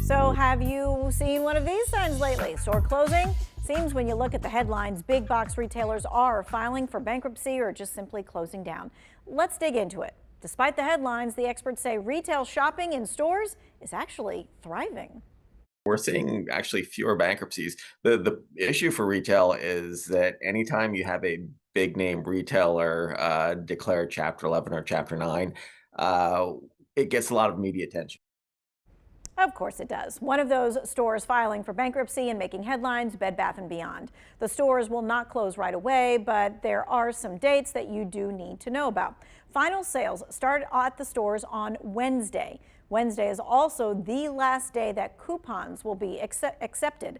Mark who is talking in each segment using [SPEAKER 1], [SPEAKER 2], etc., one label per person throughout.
[SPEAKER 1] So have you seen one of these signs lately? Store closing? Seems when you look at the headlines, big box retailers are filing for bankruptcy or just simply closing down. Let's dig into it. Despite the headlines, the experts say retail shopping in stores is actually thriving.
[SPEAKER 2] We're seeing actually fewer bankruptcies. The issue for retail is that anytime you have a big name retailer declare Chapter 11 or Chapter 9, uh, it gets a lot of media attention.
[SPEAKER 1] Of course it does. One of those stores filing for bankruptcy and making headlines, Bed Bath & Beyond. The stores will not close right away, but there are some dates that you do need to know about. Final sales start at the stores on Wednesday. Wednesday is also the last day that coupons will be accepted.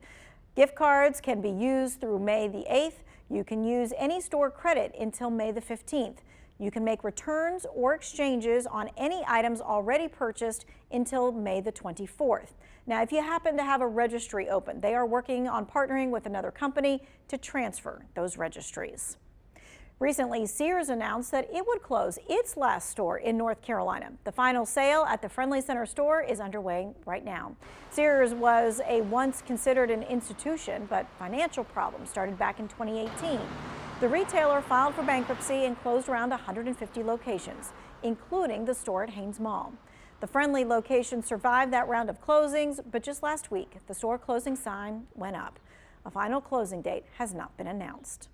[SPEAKER 1] Gift cards can be used through May the 8th. You can use any store credit until May the 15th. You can make returns or exchanges on any items already purchased until May the 24th. Now, if you happen to have a registry open, they are working on partnering with another company to transfer those registries. Recently, Sears announced that it would close its last store in North Carolina. The final sale at the Friendly Center store is underway right now. Sears was a once considered an institution, but financial problems started back in 2018. The retailer filed for bankruptcy and closed around 150 locations, including the store at Haynes Mall. The Friendly location survived that round of closings, but just last week, the store closing sign went up. A final closing date has not been announced.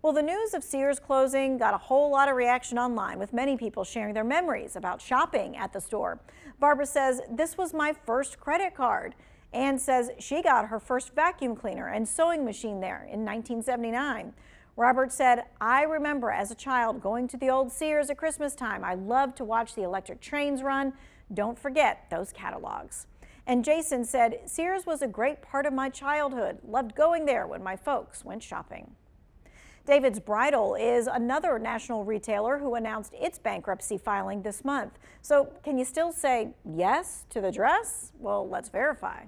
[SPEAKER 1] Well, the news of Sears closing got a whole lot of reaction online, with many people sharing their memories about shopping at the store. Barbara says, "This was my first credit card." Ann says she got her first vacuum cleaner and sewing machine there in 1979. Robert said, "I remember as a child going to the old Sears at Christmas time. I loved to watch the electric trains run. Don't forget those catalogs." And Jason said, "Sears was a great part of my childhood. Loved going there when my folks went shopping." David's Bridal is another national retailer who announced its bankruptcy filing this month. So can you still say yes to the dress? Well, let's verify.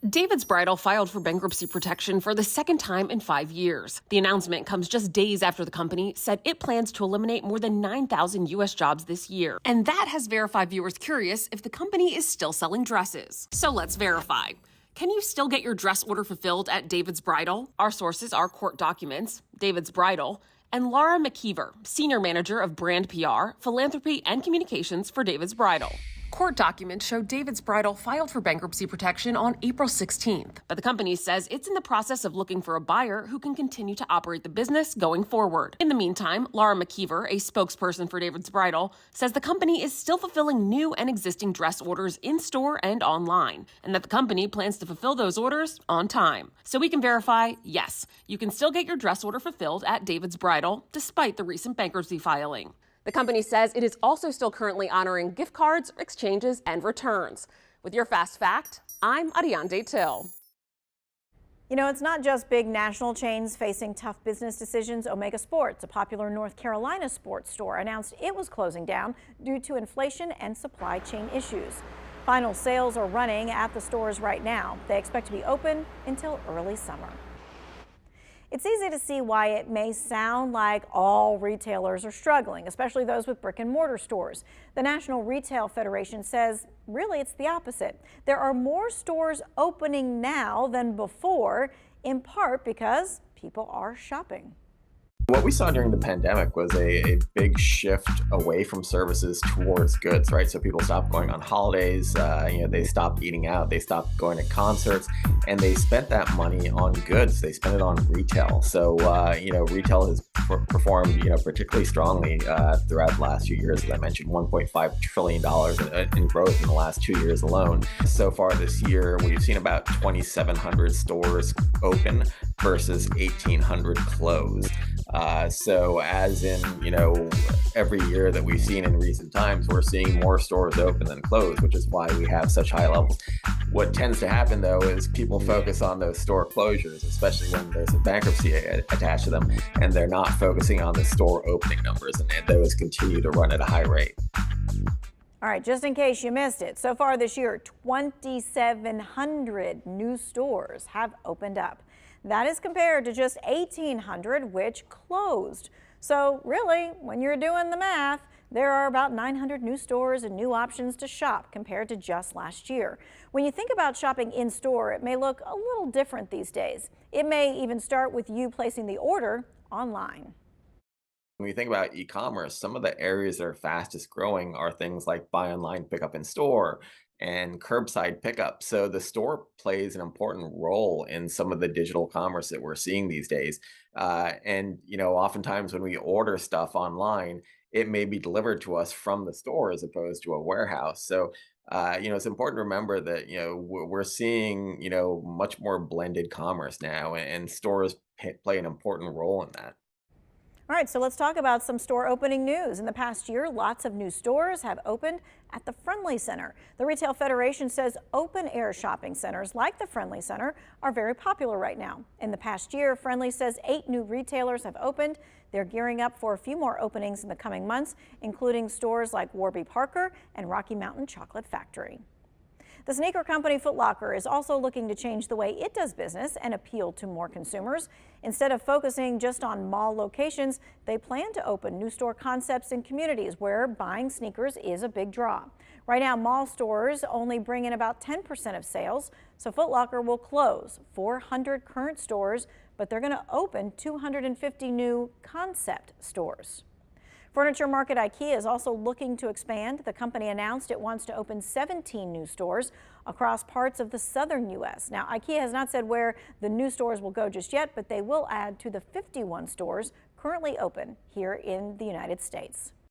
[SPEAKER 3] David's Bridal filed for bankruptcy protection for the second time in 5 years. The announcement comes just days after the company said it plans to eliminate more than 9,000 U.S. jobs this year. And that has verified viewers curious if the company is still selling dresses. So let's verify. Can you still get your dress order fulfilled at David's Bridal? Our sources are court documents, David's Bridal, and Laura McKeever, Senior Manager of Brand PR, Philanthropy, and Communications for David's Bridal. Court documents show David's Bridal filed for bankruptcy protection on April 16th, but the company says it's in the process of looking for a buyer who can continue to operate the business going forward. In the meantime, Laura McKeever, a spokesperson for David's Bridal, says the company is still fulfilling new and existing dress orders in-store and online, and that the company plans to fulfill those orders on time. So we can verify, yes, you can still get your dress order fulfilled at David's Bridal, despite the recent bankruptcy filing. The company says it is also still currently honoring gift cards, exchanges, and returns. With your Fast Fact, I'm Ariane Till.
[SPEAKER 1] You know, it's not just big national chains facing tough business decisions. Omega Sports, a popular North Carolina sports store, announced it was closing down due to inflation and supply chain issues. Final sales are running at the stores right now. They expect to be open until early summer. It's easy to see why it may sound like all retailers are struggling, especially those with brick and mortar stores. The National Retail Federation says really it's the opposite. There are more stores opening now than before, in part because people are shopping.
[SPEAKER 2] What we saw during the pandemic was a big shift away from services towards goods, right? So people stopped going on holidays, they stopped eating out, they stopped going to concerts, and they spent that money on goods. They spent it on retail. So, retail has performed, particularly strongly throughout the last few years. As I mentioned, $1.5 trillion in growth in the last 2 years alone. So far this year, we've seen about 2,700 stores open versus 1,800 closed. So as in, every year that we've seen in recent times, we're seeing more stores open than closed, which is why we have such high levels. What tends to happen, though, is people focus on those store closures, especially when there's a bankruptcy attached to them, and they're not focusing on the store opening numbers, and those continue to run at a high rate.
[SPEAKER 1] All right, just in case you missed it, so far this year, 2,700 new stores have opened up. That is compared to just 1,800 which closed. So really, when you're doing the math, there are about 900 new stores and new options to shop compared to just last year. When you think about shopping in store, it may look a little different these days. It may even start with you placing the order online.
[SPEAKER 2] When you think about e-commerce, some of the areas that are fastest growing are things like buy online, pick up in store and curbside pickup. So the store plays an important role in some of the digital commerce that we're seeing these days. Oftentimes when we order stuff online, it may be delivered to us from the store as opposed to a warehouse. So it's important to remember that we're seeing much more blended commerce now, and stores play an important role in that.
[SPEAKER 1] All right, so let's talk about some store opening news. In the past year, lots of new stores have opened at the Friendly Center. The Retail Federation says open air shopping centers like the Friendly Center are very popular right now. In the past year, Friendly says 8 new retailers have opened. They're gearing up for a few more openings in the coming months, including stores like Warby Parker and Rocky Mountain Chocolate Factory. The sneaker company Foot Locker is also looking to change the way it does business and appeal to more consumers. Instead of focusing just on mall locations, they plan to open new store concepts in communities where buying sneakers is a big draw. Right now, mall stores only bring in about 10% of sales, so Foot Locker will close 400 current stores, but they're going to open 250 new concept stores. Furniture market IKEA is also looking to expand. The company announced it wants to open 17 new stores across parts of the southern U.S. Now, IKEA has not said where the new stores will go just yet, but they will add to the 51 stores currently open here in the United States.